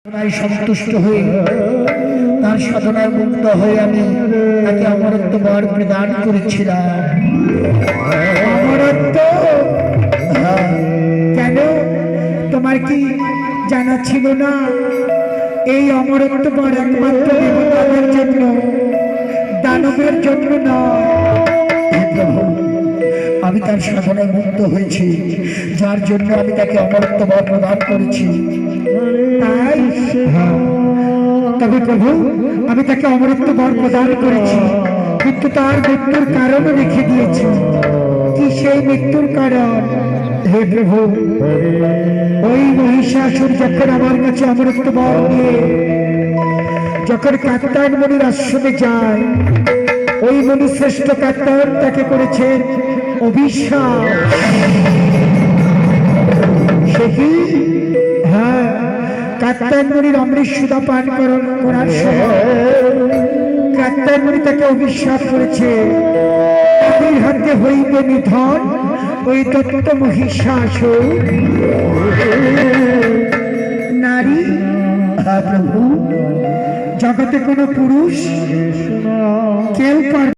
সন্তুষ্ট হয়ে তার সাধনায় মুক্ত হয়ে আমি তাকে অমরত্ব বর প্রদান করেছিলাম। অমরত্ব? কেন, তোমার কি জানা ছিল না এই অমরত্ব বর একমাত্র দেবতাদের জন্য, দানবের জন্য নয়? প্রভু, আমি তার সাধনায় মুক্ত হয়েছি, যার জন্য আমি তাকে অমরত্ব বর প্রদান করেছি। তাই? তবে প্রভু, আমি তাকে অমরত্ব বর প্রদান করেছি, কিন্তু তার মৃত্যুর কারণও রেখে দিয়েছি। কি সেই মৃত্যুর কারণ? হে প্রভু, ওই মহিষাসুর যখন আমার কাছে অমরত্ব বর নিয়ে যখন কাত্যায়ন মুনির আশ্রমে যায়, ওই মুনি শ্রেষ্ঠ কাত্যায়ন তাকে করেছেন অভিশাপ। সে কি? হ্যাঁ, কাত্যায়ন মুনির অমৃত সুধা পান করার সময় কাত্যায়ন মুনি তাকে অভিশাপ করেছে, তাদের হাতে হইবে নিধন ওই দত্ত মহিষাসুর। নারী? প্রভু, জগতে কোনো পুরুষ কেউ